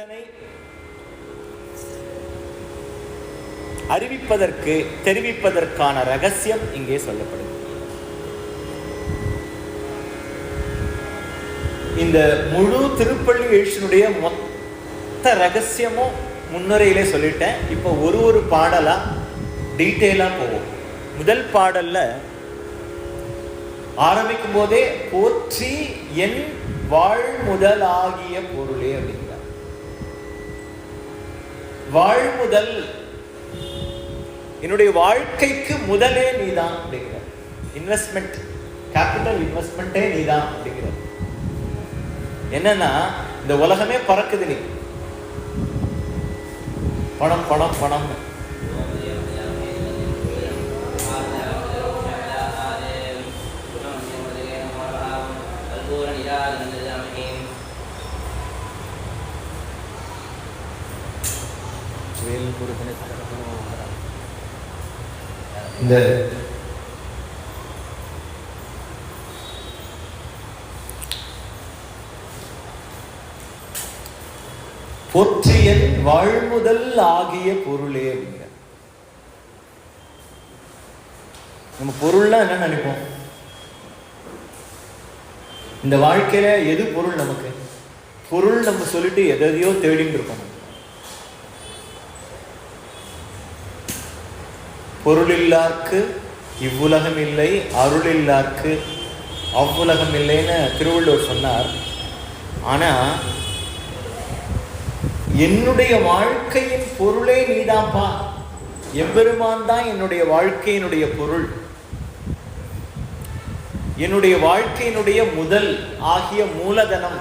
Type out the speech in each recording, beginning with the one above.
ஈசனை அறிவிப்பதற்கு தெரிவிப்பதற்கான ரகசியம் இங்கே சொல்லப்படுது. இந்த முழு திருப்பள்ளி எழுச்சியினுடைய மொத்த ரகசியமும் முன்னுரையிலே சொல்லிட்டேன். இப்போ ஒரு பாடலா டீட்டெயிலா போவோம். முதல் பாடல்ல ஆரம்பிக்கும் போதே போற்றி என் வாழ்முதலாகிய பொருளே அப்படிங்கிறார். வாழ்முதல், என்னுடைய வாழ்க்கைக்கு முதலே நீதான் அப்படிங்கிறார். இன்வெஸ்ட்மெண்ட், கேபிட்டல் இன்வெஸ்ட்மெண்டே நீதான் அப்படிங்கிறார். என்னன்னா இந்த உலகமே பறக்குது, நீ பணம் பணம் பணம். இந்த போற்றியன் வாழ்முதல் ஆகிய பொருளே அப்படிங்கிற. நம்ம பொருள்னா என்ன நினைப்போம்? இந்த வாழ்க்கையில எது பொருள்? நமக்கு பொருள் நம்ம சொல்லிட்டு எதையோ தேடிட்டு இருக்கோம். பொருள் இல்லார்க்கு இவ்வுலகம் இல்லை, அருள் இல்லார்க்கு அவ்வுலகம் இல்லைன்னு திருவள்ளுவர் சொன்னார். ஆனா என்னுடைய வாழ்க்கையின் பொருளே நீதான்ப்பா, எம்பெருமான் தான் என்னுடைய வாழ்க்கையினுடைய பொருள், என்னுடைய வாழ்க்கையினுடைய முதல் ஆகிய மூலதனம்,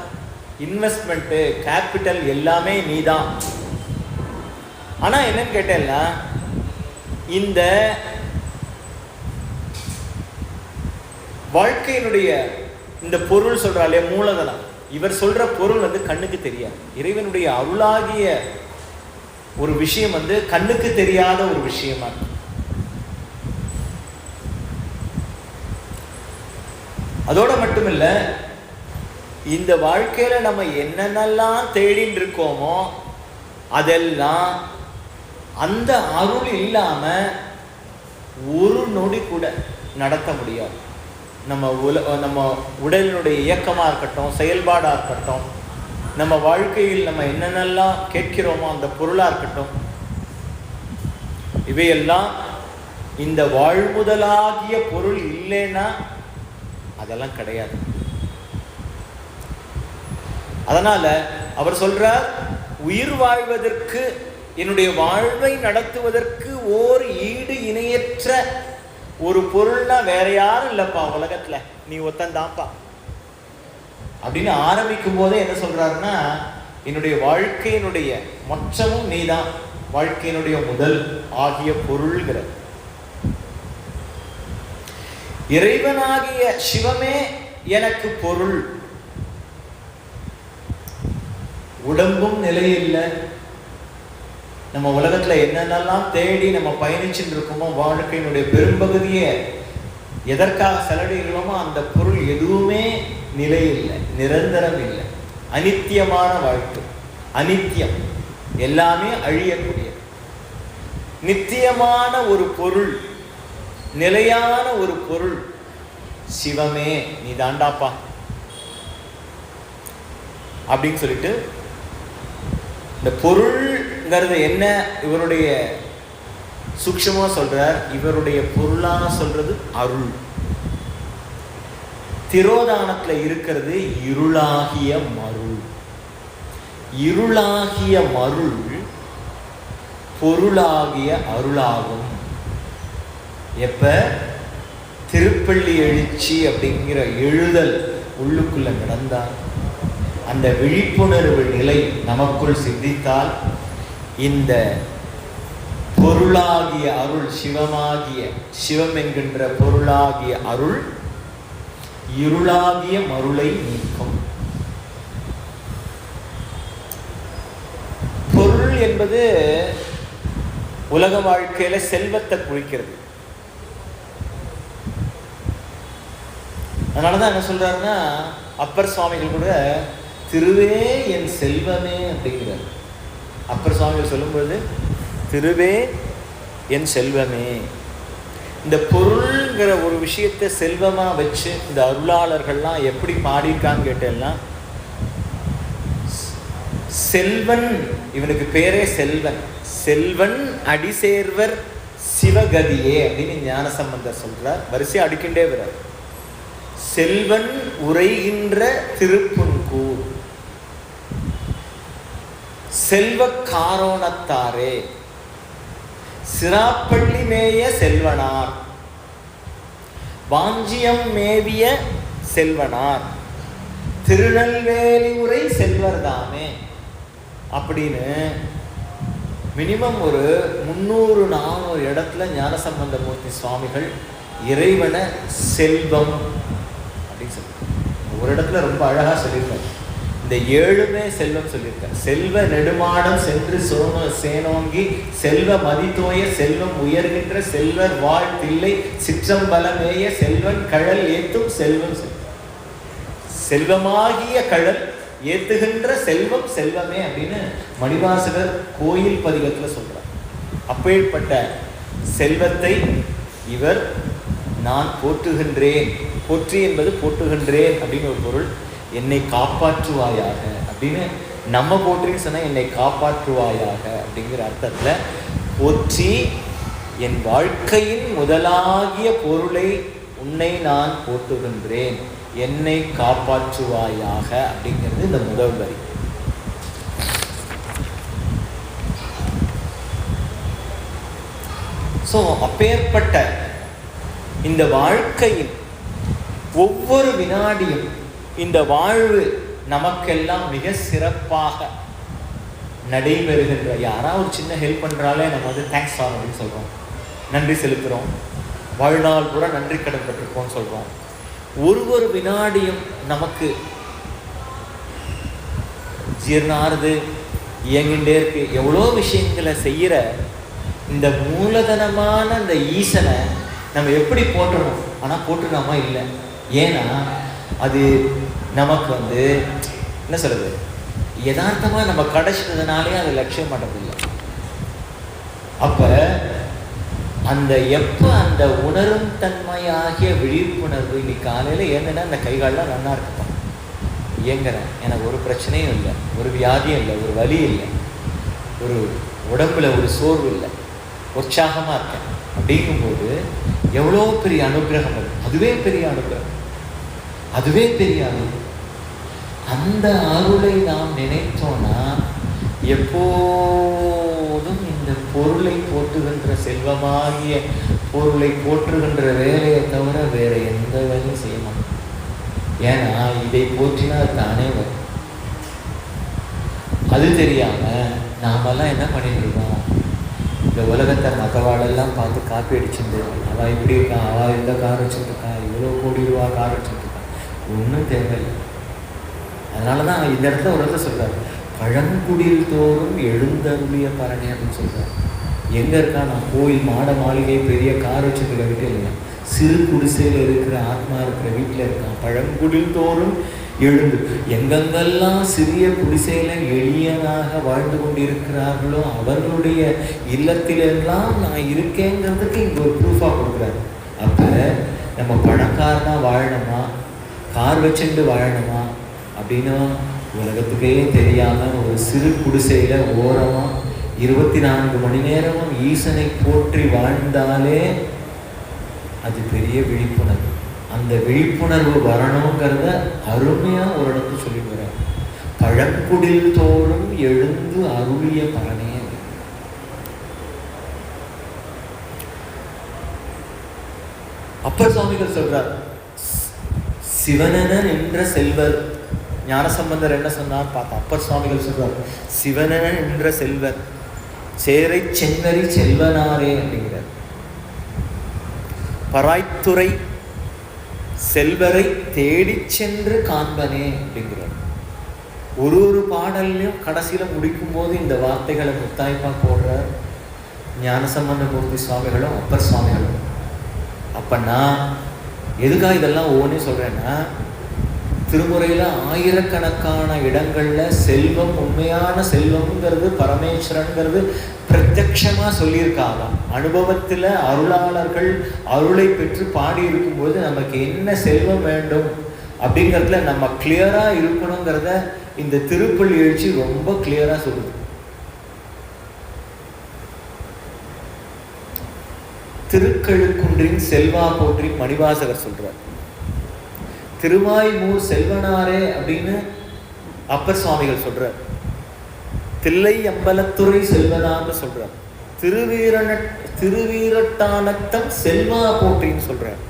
இன்வெஸ்ட்மெண்ட், கேபிட்டல் எல்லாமே நீதான். ஆனா என்னன்னு கேட்டேன்னா, இந்த வாழ்க்கையினுடைய இந்த பொருள் சொல்றாலே மூலதனம், இவர் சொல்ற பொருள் கண்ணுக்கு தெரியாது. இறைவனுடைய அருளாகிய ஒரு விஷயம் கண்ணுக்கு தெரியாத ஒரு விஷயமா இருக்கு. அதோட மட்டுமில்ல, இந்த வாழ்க்கையில நம்ம என்னென்னலாம் தேடின்னு இருக்கோமோ அதெல்லாம் அந்த அருள் இல்லாம ஒரு நொடி கூட நடத்த முடியாது. நம்ம உடலினுடைய இயக்கமா இருக்கட்டும், செயல்பாடா இருக்கட்டும், நம்ம வாழ்க்கையில் நம்ம என்னென்னலாம் கேட்கிறோமோ அந்த பொருளா இருக்கட்டும், இவையெல்லாம் இந்த வாழ்முதலாகிய பொருள் இல்லைன்னா அதெல்லாம் கிடையாது. அதனால அவர் சொல்றார், உயிர் வாழ்வதற்கு, என்னுடைய வாழ்வை நடத்துவதற்கு ஓர் ஈடு இணையற்ற ஒரு பொருள்னா வேற யாரும் இல்லப்பா உலகத்துல, நீ ஒத்தந்தான்ப்பா அப்படின்னு ஆரம்பிக்கும் போதே என்ன சொல்றாருன்னா, என்னுடைய வாழ்க்கையினுடைய மொத்தமும் நீதான், வாழ்க்கையினுடைய முதல் ஆகிய பொருள்கிற இறைவனாகிய சிவமே எனக்கு பொருள். உடம்பும் நிலையில்லை. நம்ம உலகத்துல என்னென்னலாம் தேடி நம்ம பயணிச்சுட்டு இருக்கோமோ, வாழ்க்கையினுடைய பெரும்பகுதியை எதற்காக செலவிடுகிறோமோ அந்த பொருள் எதுவுமே நிலை இல்லை, நிரந்தரம் இல்லை, அனித்தியமான வாழ்க்கை, அனித்தியம், எல்லாமே அழியக்கூடிய. நித்தியமான ஒரு பொருள், நிலையான ஒரு பொருள் சிவமே நீ தாண்டாப்பா அப்படின்னு சொல்லிட்டு, இந்த பொருள்ங்கிறது என்ன இவருடைய சூக்ஷ்மமா சொல்றார். இவருடைய பொருளான சொல்றது அருள். திரோதானத்துல இருக்கிறது இருளாகிய மருள். இருளாகிய மருள் பொருளாகிய அருளாகும். எப்ப திருப்பள்ளி எழுச்சி அப்படிங்கிற எழுதல் உள்ளுக்குள்ள நடந்தால், அந்த விழிப்புணர்வு நிலை நமக்குள் சிந்தித்தால், இந்த பொருளாகிய அருள், சிவம் என்கின்ற பொருளாகிய அருள் இருளாகிய மருளை நீக்கும். பொருள் என்பது உலக வாழ்க்கையில செல்வத்தை குறிக்கிறது. அதனாலதான் என்ன சொல்றாருன்னா, அப்பர் சுவாமிகள் கூட திருவே என் செல்வமே அப்படிங்கிறார். அப்பர் சுவாமிகள் சொல்லும்போது திருவே என் செல்வமே. இந்த பொருள்ங்கிற ஒரு விஷயத்தை செல்வமா வச்சு இந்த அருளாளர்கள்லாம் எப்படி பாடியிருக்கான்னு கேட்டேன்னா, செல்வன், இவனுக்கு பேரே செல்வன், செல்வன் அடிசேர்வர் சிவகதியே அப்படின்னு ஞானசம்பந்தர் சொல்றார். வரிசையா அடிக்கின்றே வர்றார். செல்வன் உரைகின்ற திருப்புன்கூர் செல்வ காரோணத்தாரே சிராப்பள்ளி மேய செல்வனார் வாஞ்சியம் மேவிய செல்வனார் திருநெல்வேலி உரை செல்வர்தாமே அப்படின்னு மினிமம் ஒரு 300-400 இடத்துல ஞானசம்பந்தமூர்த்தி சுவாமிகள் இறைவனை செல்வம் அப்படின்னு சொல்லுவாங்க. ஒரு இடத்துல ரொம்ப அழகா சொல்லியிருக்காரு. இந்த 7மே செல்வம் சொல்லியிருக்காரு. செல்வ நெடுமாடம் சென்று சேனோங்கி செல்வ மதித்தோய செல்வம் உயர்கின்ற செல்வர் வாழ்த்தில்லை சிற்றம்பலமேய செல்வன் கழல் ஏத்தும் செல்வம் செல்வமாகிய கழல் ஏத்துகின்ற செல்வம் செல்வமே அப்படின்னு மணிவாசகர் கோயில் பதிகத்துல சொல்றார். அப்பேற்பட்ட செல்வத்தை இவர் நான் போற்றுகின்றேன். போற்றி என்பது போற்றுகின்றேன் அப்படின்னு ஒரு பொருள். என்னை காப்பாற்றுவாயாக அப்படின்னு நம்ம போற்றின்னு சொன்னா என்னை காப்பாற்றுவாயாக அப்படிங்கிற அர்த்தத்துல போற்றி என் வாழ்க்கையின் முதலாகிய பொருளை உன்னை நான் போற்றுகின்றேன், என்னை காப்பாற்றுவாயாக அப்படிங்கிறது இந்த முதல் வரி. ஸோ அப்பேற்பட்ட இந்த வாழ்க்கையில் ஒவ்வொரு வினாடியும் இந்த வாழ்வு நமக்கெல்லாம் மிக சிறப்பாக நடைபெறுகின்ற, யாராவது ஒரு சின்ன ஹெல்ப் பண்ணுறாலே நம்ம வந்து தேங்க்ஸ் சார் அப்படின்னு சொல்கிறோம், நன்றி செலுத்துகிறோம், வாழ்நாள் கூட நன்றி கடன் பட்டிருக்கோம்னு சொல்கிறோம். ஒரு வினாடியும் நமக்கு ஜீர்ணாறுது, இயங்கின்றே இருக்கு. எவ்வளோ விஷயங்களை செய்கிற இந்த மூலதனமான இந்த ஈசனை நம்ம எப்படி போட்டணும்? ஆனால் போட்டுடாமா இல்லை. ஏன்னா அது நமக்கு வந்து என்ன சொல்றது, யதார்த்தமாக நம்ம கிடைச்சதுனாலே அது லட்சியம் பண்ணுறதில்லை. அப்போ அந்த எப்போ அந்த உணரும் தன்மையாகிய விழிப்புணர்வு, இன்னைக்கு காலையில் ஏன்னா அந்த கைகாலெலாம் நல்லா இருக்குப்பா, இயங்குறேன், எனக்கு ஒரு பிரச்சனையும் இல்லை, ஒரு வியாதியும் இல்லை, ஒரு வலி இல்லை, ஒரு உடம்புல ஒரு சோர்வு இல்லை, உற்சாகமாக இருக்கேன் அப்படிங்கும்போது எவ்வளோ பெரிய அனுகிரகம் அது. அதுவே பெரிய அனுகிரகம், அதுவே பெரிய அருள். அந்த அருளை நாம் நினைத்தோன்னா எப்போதும் இந்த பொருளை போற்றுகின்ற செல்வமாகிய பொருளை போற்றுகின்ற வேலையை தவிர வேற எந்த வேலையும் செய்ய மாட்டோம். ஏன்னா இதை போற்றினா தானே வரும். அது தெரியாம நாமெல்லாம் என்ன பண்ணிட்டு இருக்கோம், இந்த உலகத்தை மற்றவாளெல்லாம் பார்த்து காப்பி அடிச்சுட்டு, அவள் இப்படி இருக்கான், அவள் இந்த கார் வச்சுருக்கான், இவ்வளோ கோடி ரூபா கார் வச்சுருக்கான், ஒன்றும் தேவையில்லை. அதனால தான் இந்த இடத்துல ஒரு இடத்துல சொல்கிறார், பழங்குடியில் தோறும் எழுந்தருளிய பரணி அப்படின்னு சொல்கிறார். எங்கே இருக்கா? நான் கோயில் மாட மாளிகை பெரிய கார் வச்சுருக்கிற வீட்டில் இல்லையா, சிறு குடிசையில் இருக்கிற ஆத்மா இருக்கிற வீட்டில் இருக்கான். பழங்குடியில் தோறும் எழுந்து, எங்கெங்கெல்லாம் சிறிய குடிசையில் எளியனாக வாழ்ந்து கொண்டிருக்கிறார்களோ அவர்களுடைய இல்லத்திலெல்லாம் நான் இருக்கேங்கிறதுக்கு இங்கே ஒரு ப்ரூஃபாக கொடுக்குறாரு. அப்போ நம்ம பணக்காரனாக வாழணுமா, கார் வச்சுட்டு வாழணுமா அப்படின்னா உலகத்துக்கே தெரியாமல் ஒரு சிறு குடிசையில் ஓரமாக 24 மணி நேரமும் ஈசனை போற்றி வாழ்ந்தாலே அது பெரிய விழிப்புணர்வு. அந்த விழிப்புணர்வு வரணுங்கிறத அருமையாக ஒரு இடத்துல சொல்லிட்டு வர்றார். பழங்குடில் தோறும் எழுந்து அருளிய பரணே. அப்பர் சுவாமிகள் சொல்றார், சிவனென நின்ற செல்வர். ஞானசம்பந்தர் என்ன சொன்னார் பார்த்தா, அப்பர் சுவாமிகள் சொல்றார், சிவனென நின்ற செல்வர் சேரை சென்னறி செல்வனாரே அப்படிங்கிறார். பராய்த்துறை செல்வரை தேடி சென்று காண்பனே அப்படிங்கிறார். ஒரு பாடல்லையும் கடைசியில் முடிக்கும் போது இந்த வார்த்தைகளை முத்தாய்ப்பா போடுறார் ஞானசம்பந்தமூர்த்தி சுவாமிகளும் அப்பர் சுவாமிகளும். அப்ப நான் எதுக்காக இதெல்லாம் ஒவ்வொன்றே சொல்றேன்னா, திருமுறையில் ஆயிரக்கணக்கான இடங்களில் செல்வம், உண்மையான செல்வம்ங்கிறது பரமேஸ்வரன்கிறது பிரத்யட்சமாக சொல்லியிருக்காங்க. அனுபவத்தில் அருளாளர்கள் அருளை பெற்று பாடி இருக்கும்போது நமக்கு என்ன செல்வம் வேண்டும் அப்படிங்கிறதுல நம்ம கிளியராக இருக்கணுங்கிறத இந்த திருப்பள்ளி எழுச்சி ரொம்ப கிளியராக சொல்லுது. திருக்கழுக்குன்றின் செல்வா போற்றி மணிவாசகர் சொல்றார். திருவாய்மூர் செல்வனாரே அப்படின்னு அப்பர் சுவாமிகள் சொல்றார். தில்லை அம்பலத்துறை செல்வனான்னு சொல்றார். திருவீரட்டானத்தம் செல்வா போற்றின்னு சொல்றார்.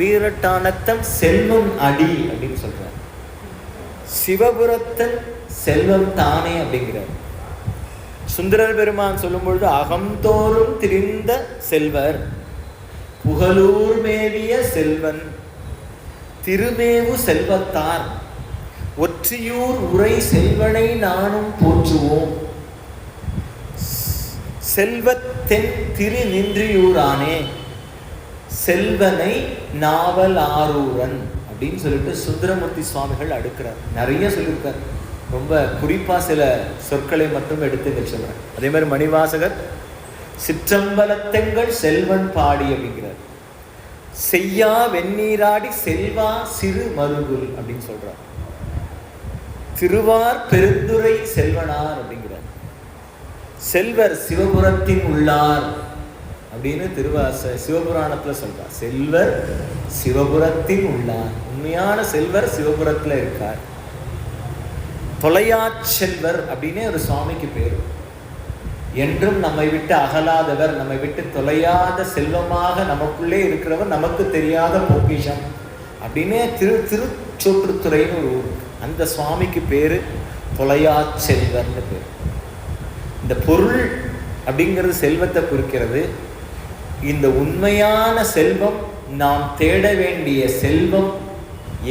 வீரட்டானத்தம் செல்வம் அடி அப்படின்னு சொல்றார். சிவபுரத்தன் செல்வம் தானே அப்படிங்கிறார். சுந்தரர் பெருமான் சொல்லும் பொழுது அகம்தோறும் திரிந்த செல்வர், புகழூர் மேவிய செல்வன், திருமேவு செல்வத்தார், ஒற்றியூர் உரை செல்வனை நானும் போற்றுவோம், செல்வத்தென் திரு நின்றியூரானே செல்வனை நாவல் ஆரூரன் அப்படின்னு சொல்லிட்டு சுந்தரமூர்த்தி சுவாமிகள் அடுக்கிறார். நிறைய சொல்லியிருக்கார். ரொம்ப குறிப்பாக சில சொற்களை மட்டும் எடுத்து சொல்கிறேன். அதே மாதிரி மணிவாசகர் சிற்றம்பலத்தெங்கள் செல்வன் பாடி அப்படிங்கிறார். செய்யா வெந்நீராடி செல்வா சிறு மருகுல் அப்படின்னு சொல்றார். திருவார் பெருந்துரை செல்வனார் அப்படிங்கிறார். செல்வர் சிவபுரத்தின் உள்ளார் அப்படின்னு சிவபுராணத்துல சொல்றார். செல்வர் சிவபுரத்தின் உள்ளார், உண்மையான செல்வர் சிவபுரத்துல இருக்கார். தொலையா செல்வர் அப்படின்னு ஒரு சுவாமிக்கு பேர். என்றும் நம்மை விட்டு அகலாதவர், நம்மை விட்டு தொலையாத செல்வமாக நமக்குள்ளே இருக்கிறவர், நமக்கு தெரியாத பொக்கிஷம் அப்படின்னு திருச்சோற்றுத்துறைன்னு ஒரு ஊர். அந்த சுவாமிக்கு பேரு தொலையா செல்வர்னு பேர். இந்த பொருள் அப்படிங்கிறது செல்வத்தை குறிக்கிறது. இந்த உண்மையான செல்வம், நாம் தேட வேண்டிய செல்வம்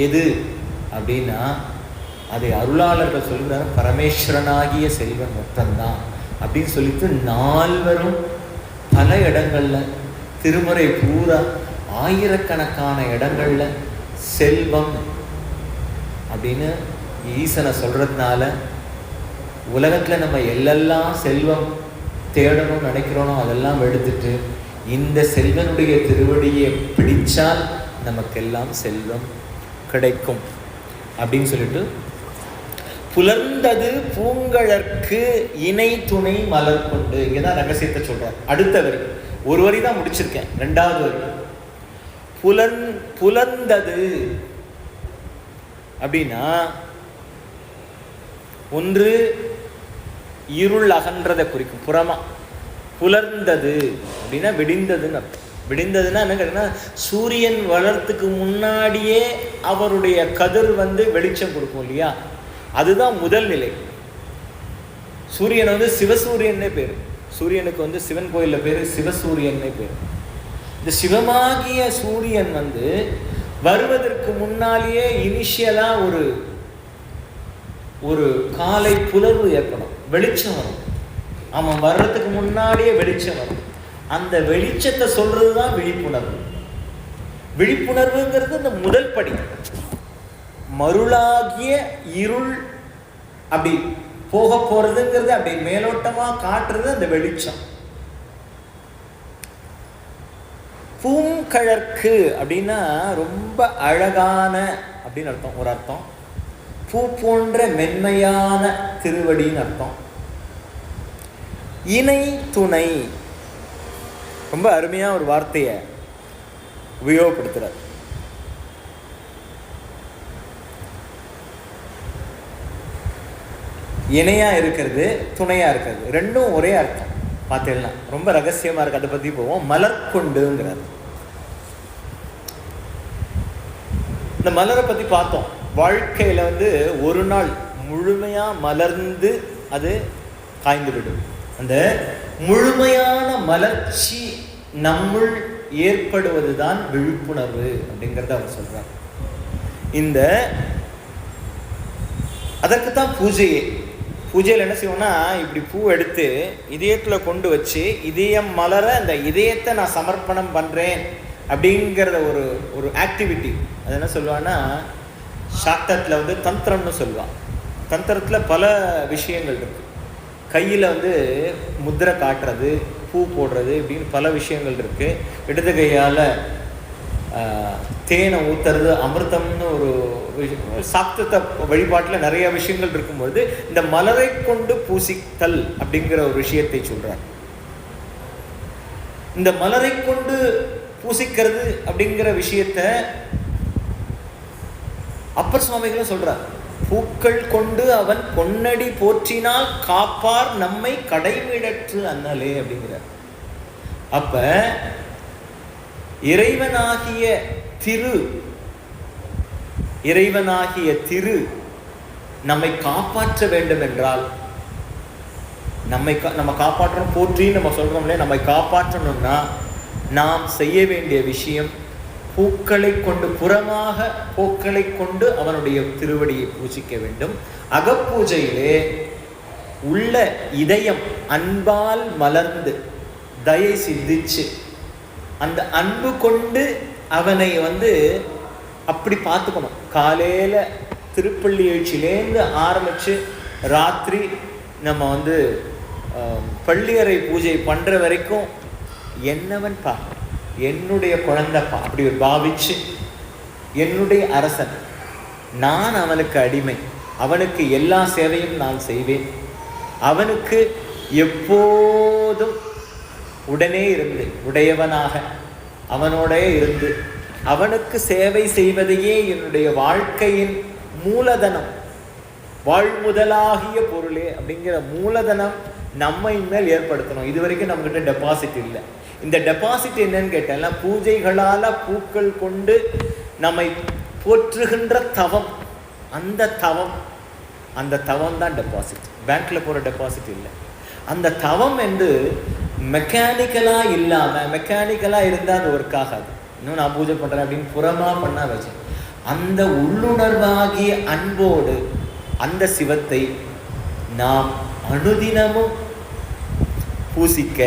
எது அப்படின்னா அதை அருளாளர்கள் சொல்லுறாங்க, பரமேஸ்வரனாகிய செல்வன் மொத்தம்தான் அப்படின்னு சொல்லிட்டு நால்வரும் பல இடங்கள்ல திருமுறை பூரா ஆயிரக்கணக்கான இடங்கள்ல செல்வம் அப்படின்னு ஈசனை சொல்றதுனால உலகத்துல நம்ம எல்லெல்லாம் செல்வம் தேடணும்னு நினைக்கிறோனோ அதெல்லாம் எடுத்துட்டு இந்த செல்வனுடைய திருவடியை பிடிச்சால் நமக்கெல்லாம் செல்வம் கிடைக்கும் அப்படின்னு சொல்லிட்டு, புலர்ந்தது பூங்கழற்கு இணை துணை மலர் கொண்டு, இங்கதான் ரகசியத்தை சொல்றார். அடுத்த வரி, ஒரு வரி தான் முடிச்சிருக்கேன், ரெண்டாவது வரி. புலர்ந்தது அப்படின்னா ஒன்று இருள் அகன்றதை குறிக்கும். புறமா புலர்ந்தது அப்படின்னா விடிந்ததுன்னு அர்த்தம். விடிந்ததுன்னா என்ன கேட்டீங்கன்னா, சூரியன் வளர்த்துக்கு முன்னாடியே அவருடைய கதிர் வெளிச்சம் கொடுக்கும் இல்லையா, அதுதான் முதல் நிலை. சூரியன் சிவசூரியன்னே பேர். சூரியனுக்கு சிவன் கோயில்ல பேரு சிவசூரியன்னே பேர். இந்த சிவமாகிய சூரியன் வருவதற்கு முன்னாலேயே இனிஷியலா ஒரு காலை புலர்வு ஏற்படும், வெளிச்சம் வரும். அவன் வர்றதுக்கு முன்னாடியே வெளிச்சம் வரும். அந்த வெளிச்சத்தை சொல்றதுதான் விழிப்புணர்வு. விழிப்புணர்வுங்கிறது இந்த முதல் படி. மருளாகிய இருள் அப்படி போக போறதுங்கிறது அப்படி மேலோட்டமா காட்டுறது அந்த வெளிச்சம். பூங்கழற்கு அப்படின்னா ரொம்ப அழகான அப்படின்னு அர்த்தம். ஒரு அர்த்தம் பூ போன்ற மென்மையான திருவடின்னு அர்த்தம். இணை துணை, ரொம்ப அருமையா ஒரு வார்த்தையை உபயோகப்படுத்துறார். இணையா இருக்கிறது, துணையா இருக்கிறது, ரெண்டும் ஒரே அர்த்தம். பார்த்தீங்கன்னா ரொம்ப ரகசியமா இருக்கு. அதை பத்தி போவோம். மலர் கொண்டுங்கிறார். இந்த மலரை பத்தி பார்த்தோம். வாழ்க்கையில ஒரு நாள் முழுமையா மலர்ந்து அது காய்ந்து விடும். அந்த முழுமையான மலர்ச்சி நம்முள் ஏற்படுவதுதான் விழிப்புணர்வு அப்படிங்கிறத அவர் சொல்றார். அதற்குத்தான் பூஜையே. பூஜையில் என்ன செய்வோம்னா, இப்படி பூ எடுத்து இதயத்தில் கொண்டு வச்சு இதயம் மலர அந்த இதயத்தை நான் சமர்ப்பணம் பண்ணுறேன் அப்படிங்கிறத ஒரு ஒரு ஆக்டிவிட்டி. அது என்ன சொல்லுவான்னா, சாக்தத்தில் வந்து தந்திரம்னு சொல்லுவான். தந்திரத்தில் பல விஷயங்கள் இருக்குது. கையில் வந்து முத்திரை காட்டுறது, பூ போடுறது, இப்படின்னு பல விஷயங்கள் இருக்குது. இடது கையால் தேனை ஊற்றுறது, அமிர்தம்னு ஒரு சாக்தத்தை வழிபாட்டில் நிறைய விஷயங்கள் இருக்கும்பொழுது இந்த மலரை கொண்டு பூசித்தல் அப்படிங்கிற ஒரு விஷயத்தை சொல்கிறார். இந்த மலரை கொண்டு பூசிக்கிறது அப்படிங்கிற விஷயத்த அப்பர் சுவாமிகளும் சொல்றார். பூக்கள் கொண்டு அவன் பொன்னடி போற்றினால் காப்பார் நம்மை கடைமிடற்று அண்ணலே அப்படிங்கிறார். அப்ப இறைவனாகிய திரு நம்மை காப்பாற்ற வேண்டும் என்றால், நம்ம காப்பாற்றணும், போற்றின்னு நம்ம சொல்றோம்ல, நம்மை காப்பாற்றணும்னா நாம் செய்ய வேண்டிய விஷயம் பூக்களை கொண்டு, புறமாக பூக்களை கொண்டு அவனுடைய திருவடியை பூஜிக்க வேண்டும். அகப்பூஜையிலே உள்ள இதயம் அன்பால் மலர்ந்து தயை சிந்திச்சு அந்த அன்பு கொண்டு அவனை வந்து அப்படி பார்த்துக்கணும். காலையில் திருப்பள்ளி எழுச்சியிலேருந்து ஆரம்பித்து ராத்திரி நம்ம வந்து பள்ளியறை பூஜை பண்ணுற வரைக்கும் என்னவன் பா, என்னுடைய குழந்தைப்பா அப்படி ஒரு பாவிச்சு, என்னுடைய அரசன், நான் அவனுக்கு அடிமை, அவனுக்கு எல்லா சேவையும் நான் செய்வேன், அவனுக்கு எப்போதும் உடனே இருந்து உடையவனாக அவனோடே இருந்து அவனுக்கு சேவை செய்வதையே என்னுடைய வாழ்க்கையின் மூலதனம், வாழ்முதலாகிய பொருளே அப்படிங்கிற மூலதனம் நம்மை மேல் ஏற்படுத்தணும். இது வரைக்கும் நம்மகிட்ட டெபாசிட் இல்லை. இந்த டெபாசிட் என்னன்னு கேட்டால், பூஜைகளால் பூக்கள் கொண்டு நம்மை போற்றுகின்ற தவம், அந்த தவம் தான் டெபாசிட். பேங்க்கில் போகிற டெபாசிட் இல்லை. அந்த தவம் என்று மெக்கானிக்கலாக இல்லாமல், மெக்கானிக்கலாக இருந்தால் அது ஒர்க் ஆகாது. இன்னும் நான் பூஜை பண்ணுறேன் அப்படின்னு புறமாக பண்ணால் வச்சு, அந்த உள்ளுணர்வாகிய அன்போடு அந்த சிவத்தை நாம் அனுதினமும் பூசிக்க,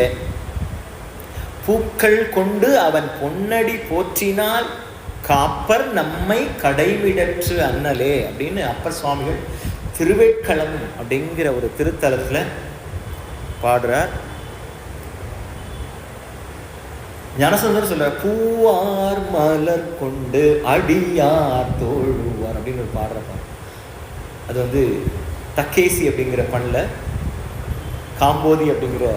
பூக்கள் கொண்டு அவன் பொன்னடி போற்றினால் காப்பர் நம்மை கடைவிடற்று அண்ணலே அப்படின்னு அப்பர் சுவாமிகள் திருவேட்களம் அப்படிங்கிற ஒரு திருத்தலத்தில் பாடுறார். ஞானசம்பந்தர் சொல்ற, பூவார் மலர் கொண்டு அடியார் தோழுவார் அப்படின்னு ஒரு பாடுற பாரு. அது வந்து தக்கேசி அப்படிங்கிற பண்ணில் காம்போதி அப்படிங்கிற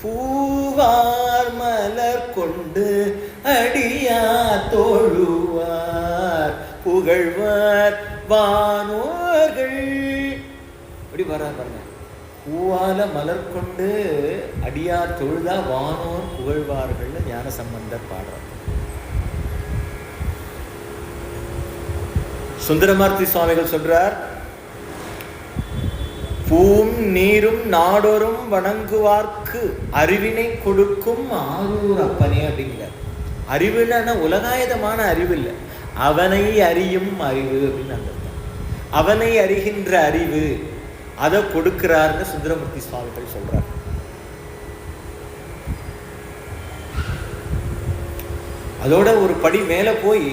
பூவார் மலர் கொண்டு அடியா தோழுவார் புகழ்வார் வானோர்கள். அப்படி வர பாருங்க, பூவால மலர் கொண்டு அடியார் தொழுதா வானோர் புகழ்வார்கள் ஞானசம்பந்தர் பாடுறார். சுந்தரமூர்த்தி சுவாமிகள் சொல்றார், பூம் நீரும் நாடோறும் வணங்குவார்க்கு அறிவினை கொடுக்கும் ஆரூர் அப்பனே அப்படிங்கிறார். அறிவுன்னா உலகாயுதமான அறிவு இல்லை, அவனை அறியும் அறிவு அப்படின்னு அந்த அவனை அறிகின்ற அறிவு, அதை கொடுக்கிறார்னு சுந்தரமூர்த்தி சுவாமிகள் சொல்றார். அதோட ஒரு படி மேல போய்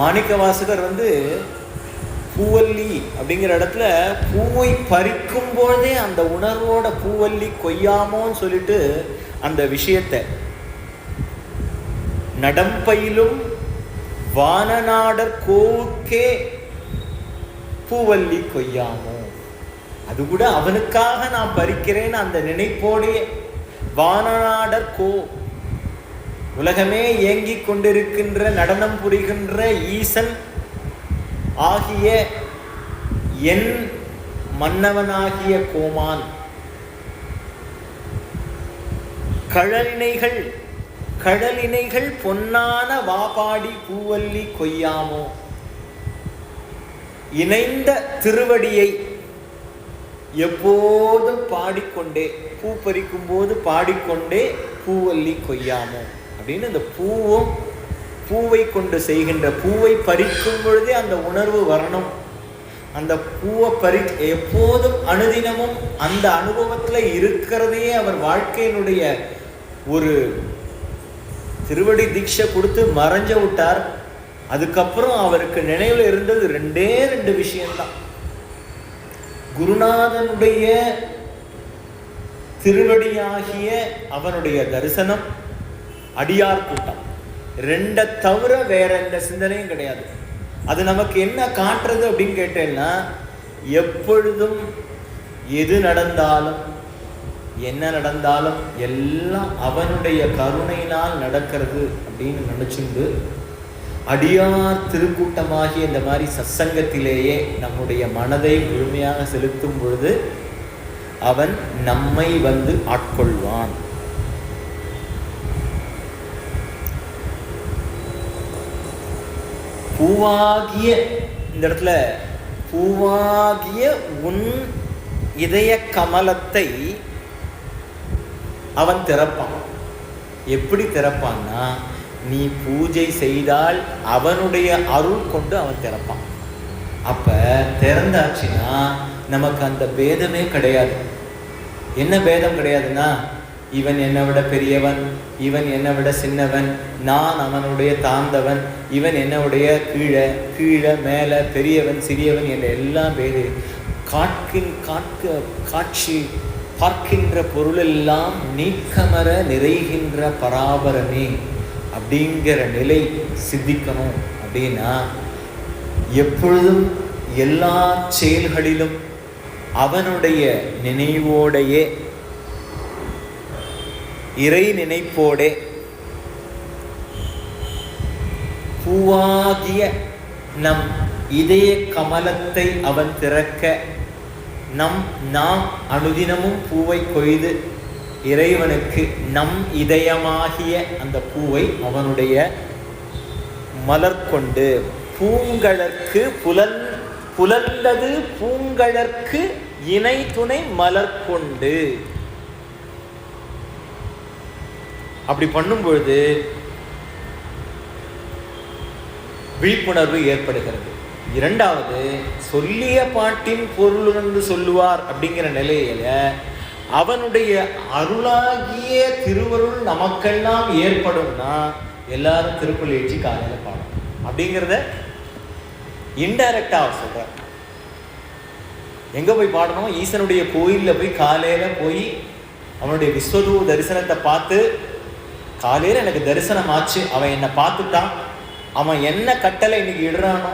மாணிக்க வாசகர் வந்து பூவல்லி அப்படிங்கிற இடத்துல பூவை பறிக்கும் போதே அந்த உணர்வோட பூவல்லி கொய்யாமோன்னு சொல்லிட்டு அந்த விஷயத்தை, நடம்பயிலும் வானநாடர் கோவுக்கே பூவல்லி கொய்யாமோ, அது கூட அவனுக்காக நான் பறிக்கிறேன்னு அந்த நினைப்போடைய வானநாடர் கோ, உலகமே ஏங்கிக் கொண்டிருக்கின்ற நடனம் புரிகின்ற ஈசன் ஆகிய என் மன்னவனாகிய கோமான். கடலினைகள் பொன்னான வாபாடி பூவல்லி கொய்யாமோ. இணைந்த திருவடியை எப்போதும் பாடிக்கொண்டே, பூ பறிக்கும் போது பாடிக்கொண்டே பூவல்லி கொய்யாமோ அப்படின்னு இந்த பூவை கொண்டு செய்கின்ற, பூவை பறிக்கும் பொழுதே அந்த உணர்வு வரணும். அந்த பூவை எப்போதும் அனுதினமும் அந்த அனுபவத்தில் இருக்கிறதையே அவர் வாழ்க்கையினுடைய ஒரு திருவடி தீட்சை கொடுத்து மறைஞ்ச விட்டார். அதுக்கப்புறம் அவருக்கு நினைவில் இருந்தது 2 விஷயம்தான். குருநாதனுடைய திருவடியாகிய அவனுடைய தரிசனம், அடியார் கூட்டம். 2 தவிர வேற எந்த சிந்தனையும் கிடையாது. அது நமக்கு என்ன காட்டுறது அப்படின்னு கேட்டேன்னா, எப்பொழுதும் எது நடந்தாலும் என்ன நடந்தாலும் எல்லாம் அவனுடைய கருணையினால் நடக்கிறது அப்படின்னு நினைச்சுண்டு, அடியார் திருக்கூட்டமாகிய இந்த மாதிரி சத்சங்கத்திலேயே நம்முடைய மனதை முழுமையாக செலுத்தும் பொழுது அவன் நம்மை வந்து ஆட்கொள்வான். பூவாகிய இந்த இடத்துல பூவாகிய உன் இதய கமலத்தை அவன் திறப்பான். எப்படி திறப்பான்னா, நீ பூஜை செய்தால் அவனுடைய அருள் கொண்டு அவன் திறப்பான். அப்ப திறந்தாச்சுன்னா நமக்கு அந்த பேதமே கிடையாது. என்ன பேதம் கிடையாதுன்னா, இவன் என்னை விட பெரியவன், இவன் என்னை விட சின்னவன், நான் அவனுடைய தாழ்ந்தவன், இவன் என்னுடைய கீழே மேலே, பெரியவன் சிறியவன் என்ற எல்லாம் பேரு. காட்சி பார்க்கின்ற பொருளெல்லாம் நீக்கமர நிறைகின்ற பராபரமே அப்படிங்கிற நிலை சித்திக்கணும். அப்படின்னா எப்பொழுதும் எல்லா செயல்களிலும் அவனுடைய நினைவோடையே, இறை நினைப்போடே, பூவாகிய நம் இதய கமலத்தை அவன் திறக்க, நாம் அனுதினமும் பூவை கொய்து இறைவனுக்கு நம் இதயமாகிய அந்த பூவை அவனுடைய மலர் கொண்டு, பூங்கழற்கு புலந்தது பூங்கழற்கு இணை துணை மலர் கொண்டு. அப்படி பண்ணும்பொழுது விழிப்புணர்வு ஏற்படுகிறது. 2வது, சொல்லிய பாட்டின் பொருள் என்று சொல்லுவார் அப்படிங்கிற நிலையில அவனுடைய அருளாகிய திருவருள் நமக்கெல்லாம் ஏற்படும்னா எல்லாரும் திருக்குறள் எழுச்சி காலையில் பாடணும் அப்படிங்கிறத இன்டைரக்டா அவர் சொல்றார். எங்க போய் பாடணும்? ஈசனுடைய கோயிலில் போய் காலையில போய் அவனுடைய விஸ்வரூ தரிசனத்தை பார்த்து, காலையில் எனக்கு தரிசனம் ஆச்சு, அவன் என்னை பார்த்துட்டான், அவன் என்ன கட்டளை இன்னைக்கு இடுறானோ,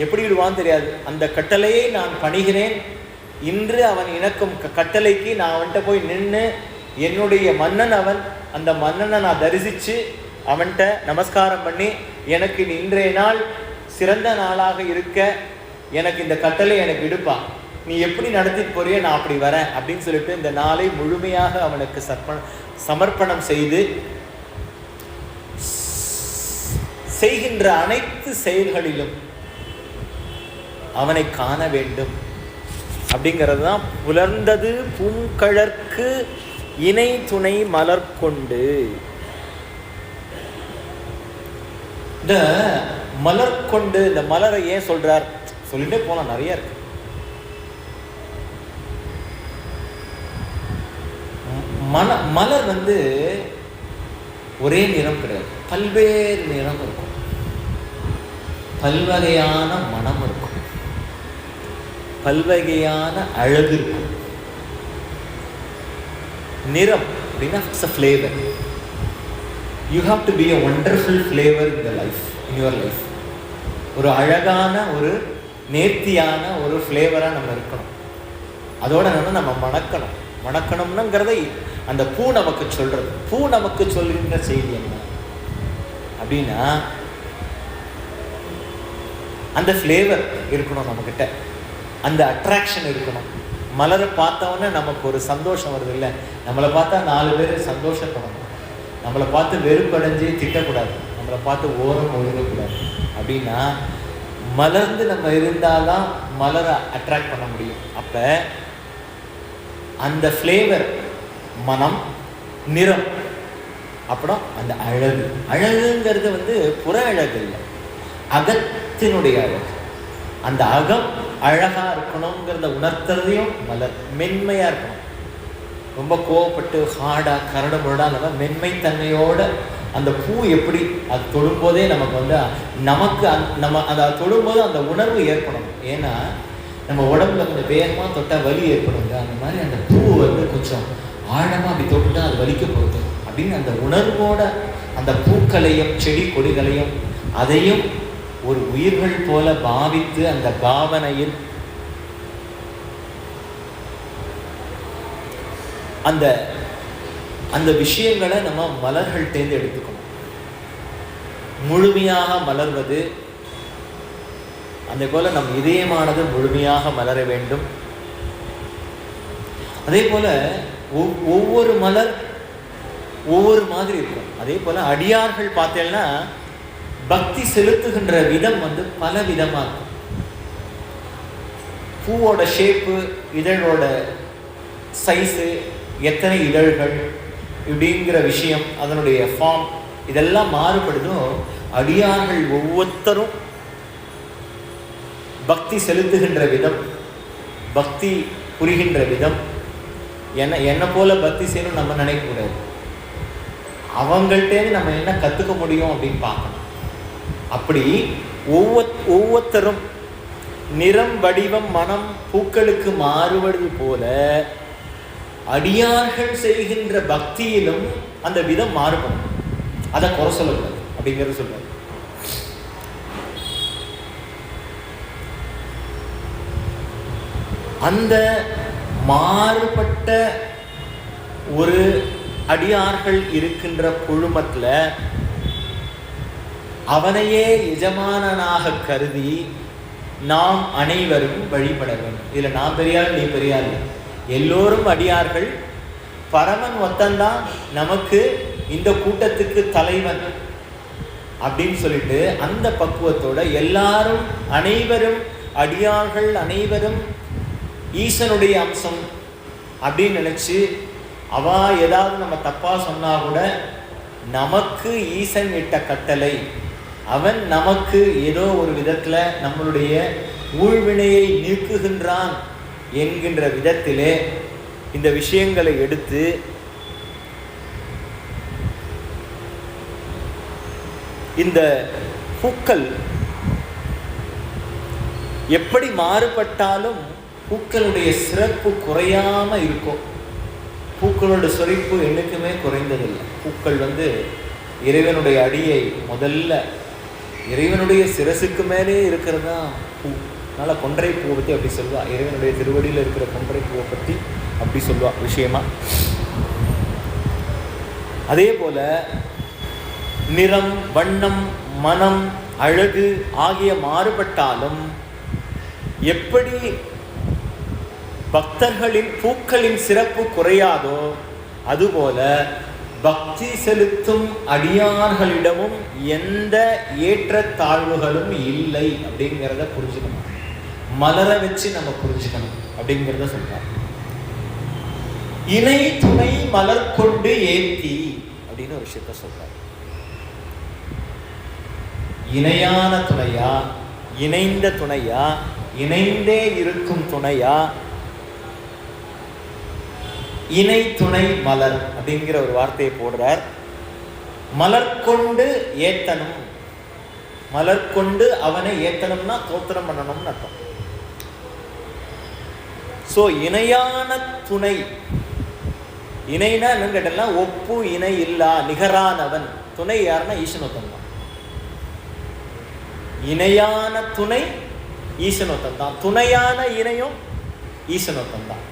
எப்படி இடுவான்னு தெரியாது, அந்த கட்டளையை நான் பணிகிறேன். இன்று அவன் இணக்கும் கட்டளைக்கு நான் அவன்கிட்ட போய் நின்று, என்னுடைய மன்னன் அவன், அந்த மன்னனை நான் தரிசித்து அவன்கிட்ட நமஸ்காரம் பண்ணி, எனக்கு இன்றைய நாள் சிறந்த நாளாக இருக்க எனக்கு இந்த கட்டளை எனக்கு விடுப்பான், நீ எப்படி நடத்திட்டு போறிய நான் அப்படி வரேன் அப்படின்னு சொல்லிட்டு இந்த நாளை முழுமையாக அவனுக்கு சமர்ப்பணம் செய்து செய்கின்ற அனைத்து செயல்களிலும் அவனை காண வேண்டும். அப்படிங்கிறது தான் புலர்ந்தது பூங்கழற்கு இணை துணை மலர் கொண்டு. இந்த மலர் கொண்டு, இந்த மலரை ஏன் சொல்றார் சொல்லிட்டே போலாம், நிறைய இருக்கு. மலர் வந்து ஒரே நிறம் கிடையாது, பல்வேறு நிறம் இருக்கும், பல்வகையான மனம் இருக்கும், பல்வகையான அழகு இருக்கும். நிறம் அப்படின்னா it's a flavor. You have to be a wonderful flavor in the life, in your life. ஒரு அழகான, ஒரு நேர்த்தியான ஒரு ஃப்ளேவராக நம்ம இருக்கணும். அதோட நம்ம மணக்கணும்னுங்கிறதை அந்த பூ நமக்கு சொல்றது. பூ நமக்கு சொல்கின்ற செய்தி என்ன அப்படின்னா, அந்த ஃப்ளேவர் இருக்கணும் நம்மக்கிட்ட. அந்த அட்ராக்ஷன் இருக்கணும். மலரை பார்த்தோன்னே நமக்கு ஒரு சந்தோஷம் வருது இல்லை? நம்மளை பார்த்தா 4 பேர் சந்தோஷப்படணும். நம்மளை பார்த்து வெறுப்படைஞ்சு திட்டக்கூடாது, நம்மளை பார்த்து ஓரம் ஒழுங்கக்கூடாது. அப்படின்னா மலர்ந்து நம்ம இருந்தால்தான் மலரை அட்ராக்ட் பண்ண முடியும். அப்போ அந்த ஃப்ளேவர், மனம், நிறம், அப்புறம் அந்த அழகு. அழகுங்கிறது புற அழகு இல்லை, அகத்தினுடைய அழகு. அந்த அகம் அழகா இருக்கணுங்கிறத உணர்த்துறதையும் மலர். மென்மையா இருக்கணும், ரொம்ப கோவப்பட்டு ஹார்டா கரடு முரடா இல்லாமல் மென்மைத்தன்மையோட அந்த பூ எப்படி அது தொடும்போதே நமக்கு நமக்கு நம்ம அதை தொடும்போது அந்த உணர்வு ஏற்படும். ஏன்னா நம்ம உடம்புல கொஞ்சம் வேகமாக தொட்டால் வலி ஏற்படுங்க. அந்த மாதிரி அந்த பூ கொஞ்சம் ஆழமாக அப்படி தொட்டுட்டா அது வலிக்க போகுது அப்படின்னு அந்த உணர்வோட அந்த பூக்களையும் செடி கொடிகளையும் அதையும் ஒரு உயிர்கள் போல பாவித்து அந்த பாவனையில் அந்த அந்த விஷயங்களை நம்ம மலர்கள் தேர்ந்து எடுத்துக்கணும். முழுமையாக மலர்வது, அதே போல நம் இதயமானது முழுமையாக மலர வேண்டும். அதே போல ஒவ்வொரு மலர் ஒவ்வொரு மாதிரி இருக்கும். அதே போல அடியார்கள் பார்த்தேன்னா பக்தி செலுத்துகின்ற விதம் பல விதமா இருக்கும். பூவோட ஷேப்பு, இதழோட சைஸு, எத்தனை இதழ்கள் இப்படிங்கிற விஷயம், அதனுடைய ஃபார்ம், இதெல்லாம் மாறுபடுதோ. அடியார்கள் ஒவ்வொருத்தரும் பக்தி செலுத்துகின்ற விதம், பக்தி புரிகின்ற விதம், என்ன போல பக்தி செய்யணும் நம்ம நினைக்கக்கூடாது. அவங்கள்ட்டேருந்து நம்ம என்ன கற்றுக்க முடியும் அப்படின்னு பார்க்கணும். அப்படி ஒவ்வொருத்தரும் நிறம், வடிவம், மனம், பூக்களுக்கு மாறுவது போல அடியார்கள் செய்கின்ற பக்தியிலும் அந்த விதம் மாறுபடும். அதை குறை சொல்லக்கூடாது அப்படிங்கிறது சொல்றாரு. அந்த மாறுபட்ட ஒரு அடியார்கள் இருக்கின்ற குழுமத்துல அவனையே எஜமானனாக கருதி நாம் அனைவரும் வழிபட வேண்டும். இதுல நான் பெரியார், நீ பெரியார், எல்லோரும் அடியார்கள். பரமன் ஒத்தந்தான் நமக்கு இந்த கூட்டத்துக்கு தலைவன் அப்படின்னு சொல்லிட்டு அந்த பக்குவத்தோட எல்லாரும், அனைவரும் அடியார்கள், அனைவரும் ஈசனுடைய அம்சம் அப்படின்னு நினைச்சு அவா ஏதாவது நம்ம தப்பா சொன்னா கூட நமக்கு ஈசன் இட்ட கட்டளை, அவன் நமக்கு ஏதோ ஒரு விதத்துல நம்மளுடைய ஊழ்வினையை நீக்குகின்றான் என்கின்ற விதத்திலே இந்த விஷயங்களை எடுத்து இந்த பூக்கள் எப்படி மாறுபட்டாலும் பூக்களுடைய சிறப்பு குறையாம இருக்கும். பூக்களோட சிறப்பு என்னைக்குமே குறைந்ததில்லை. பூக்கள் இறைவனுடைய அடியை முதல்ல இறைவனுடைய சிரசுக்கு மேலே இருக்கிறது தான் பூ. அதனால கொன்றை பூவை பற்றி அப்படி சொல்லுவா, இறைவனுடைய திருவடியில் இருக்கிற கொன்றை பூவை பற்றி அப்படி சொல்லுவா விஷயமா. அதே போல நிறம், வண்ணம், மனம், அழகு ஆகிய மாறுபட்டாலும் எப்படி பக்தர்களின் பூக்களின் சிறப்பு குறையாதோ அதுபோல பக்தி செலுத்தும் அடியார்களிடமும் எந்த ஏற்ற தாழ்வுகளும் இல்லை அப்படிங்கிறத புரிஞ்சுக்கணும். மலர வச்சு நம்ம புரிஞ்சுக்கணும் அப்படிங்கிறத சொல்றாங்க. இணை துணை மலர் கொண்டு ஏத்தி அப்படின்னு ஒரு விஷயத்த சொல்றாங்க. இணையான துணையா, இணைந்த துணையா, இணைந்தே இருக்கும் துணையா, இணை துணை மலர் அப்படிங்கிற ஒரு வார்த்தையை போடுறார். மலர் கொண்டு ஏத்தனும், மலர் கொண்டு அவனை ஏத்தனும்னா தோத்திரம் பண்ணணும்னு அர்த்தம். சோ இணையான துணை, இணைனா என்னன்னு கேட்டா ஒப்பு இணை இல்லா நிகரானவன். துணை யாருன்னா ஈசனொத்தன் தான். இணையான துணை ஈசனொத்தன் தான், துணையான இணையும் ஈசனொத்தன் தான்.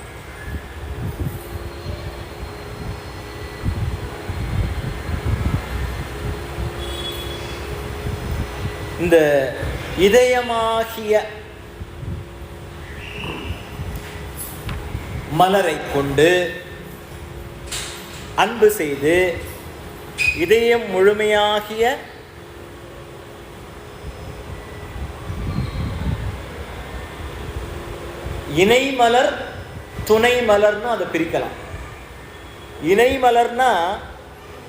இந்த இதயமாகிய மலரை கொண்டு அன்பு செய்து இதயம் முழுமையாகிய இணை மலர் துணை மலர்னு அதை பிரிக்கலாம். இணை மலர்னா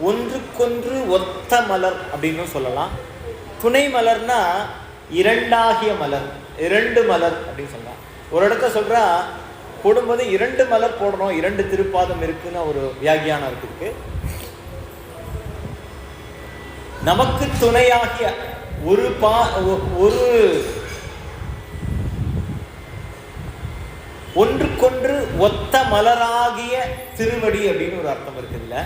ஒன்றுக்கொன்று ஒத்த மலர் அப்படின்னு சொல்லலாம். துணை மலர்னா இரண்டாகிய மலர், இரண்டு மலர் அப்படின்னு சொல்லலாம். ஒரு இடத்த சொல்றா போடும்போது 2 மலர் போடணும், 2 திருப்பாதம் இருக்குன்னு ஒரு வியாகியானம் இருக்கு. நமக்கு துணையாகிய ஒரு ஒன்றுக்கொன்று ஒத்த மலராகிய திருவடி அப்படின்னு ஒரு அர்த்தம் இருக்குல்ல.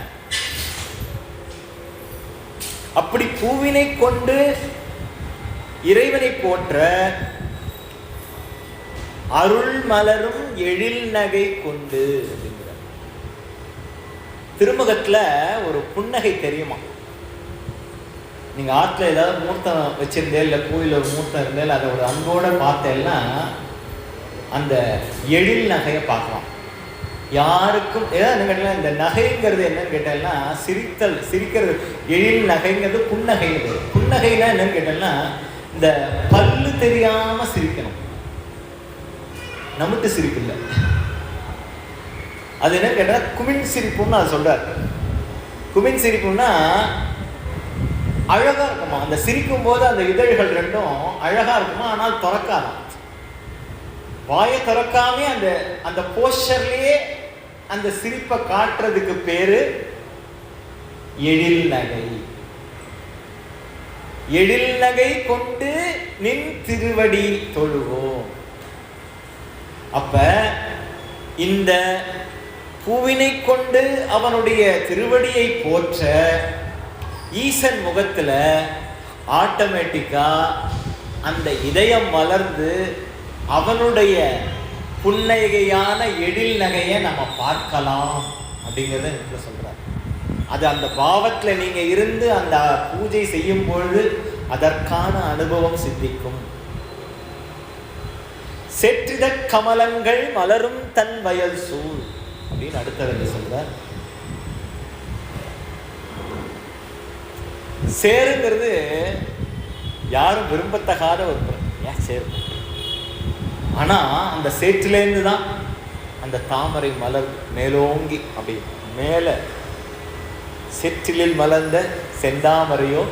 அப்படி பூவினை கொண்டு இறைவனை போற்ற அருள் மலரும் எழில் நகை கொண்டு அப்படிங்கிறார். திருமுகத்துல ஒரு புன்னகை தெரியுமா? நீங்க ஆற்றுல ஏதாவது மூர்த்தம் வச்சிருந்தே, இல்லை கோயில் ஒரு மூர்த்தம் இருந்தே, அதை ஒரு அன்போட பார்த்தேன்னா அந்த எழில் நகையை பார்க்கலாம். யாருக்கும் ஏதாவது கேட்டால் இந்த நகைங்கிறது என்னன்னு கேட்டேன்னா சிரிக்கிறது. எழில் நகைங்கிறது புன்னகைங்கிறது. புன்னகைனா என்னன்னு கேட்டேன்னா இந்த பல்லு தெரியாம சிரிக்கணும், நமக்கு சிரிப்பு இல்லை. அது என்ன கேட்டா குமின் சிரிப்புன்னு அது சொல்றாரு. குமின் சிரிப்புன்னா அழகா இருக்குமா, அந்த சிரிக்கும் போது அந்த இதழ்கள் ரெண்டும் அழகா இருக்குமா, ஆனால் திறக்காதான். வாயை திறக்காம அந்த போஸ்டர்லயே அந்த சிரிப்பை காட்டுறதுக்கு பேரு எழில் நகை. எழில் நகை கொண்டு நின் திருவடி தொழுவோம். அப்ப இந்த பூவினை கொண்டு அவனுடைய திருவடியை போற்ற ஈசன் முகத்துல ஆட்டோமேட்டிக்கா அந்த இதயம் மலர்ந்து அவனுடைய புன்னகையான எழில் நகையை நம்ம பார்க்கலாம் அப்படிங்கிறத எனக்கு சொல்றார். அது அந்த பாவத்துல நீங்க இருந்து அந்த பூஜை செய்யும் பொழுது அதற்கான அனுபவம் சித்திக்கும். செற்றித கமலங்கள் மலரும் தன் வயல் சூழ் அப்படின்னு அடுத்தது சொல்றார். சேருங்கிறது யாரும் விரும்பத்தகாத ஒரு சேரு. ஆனா அந்த சேற்றிலேருந்து தான் அந்த தாமரை மலர் மேலோங்கி அப்படி மேல சேற்றிலில் மலர்ந்த செந்தாமரையோ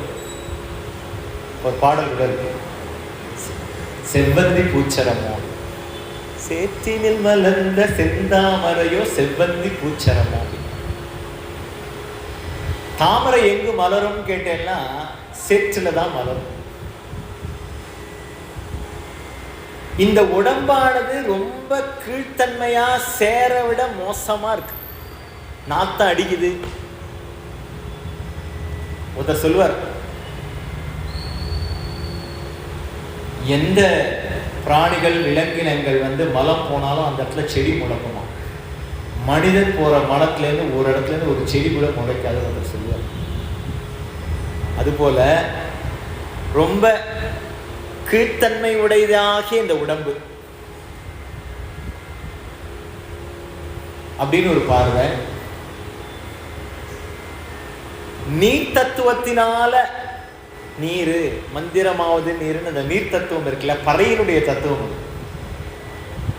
ஒரு பாடல் கூட இருக்கு, செவ்வந்தி பூச்சரமோ. சேற்றினில் மலர்ந்த செந்தாமரையோ செவ்வந்தி பூச்சரமோ. தாமரை எங்கு மலரும் கேட்டேன்னா சேற்றுல தான் மலரும். இந்த உடம்பானது ரொம்ப கீழ்த்தன்மையா சேர விட மோசமா இருக்கு, நாத்தம் அடிக்குது. ஒருத்தர் சொல்லுவார், எந்த பிராணிகள் விலங்கினங்கள் மலம் போனாலும் அந்த இடத்துல செடி முளைக்குமா, மனிதன் போற மலத்துல இருந்து ஒரு இடத்துல இருந்து ஒரு செடி கூட முளைக்காது ஒருத்தர் சொல்லுவார். அதுபோல ரொம்ப கீழ்த்தன்மை உடையதாகிய இந்த உடம்பு அப்படின்னு ஒரு பார்வை. நீர் தத்துவத்தினால நீரு மந்திரமாவது நீருன்னு அந்த நீர் தத்துவம் இருக்குல்ல, பறையினுடைய தத்துவம்.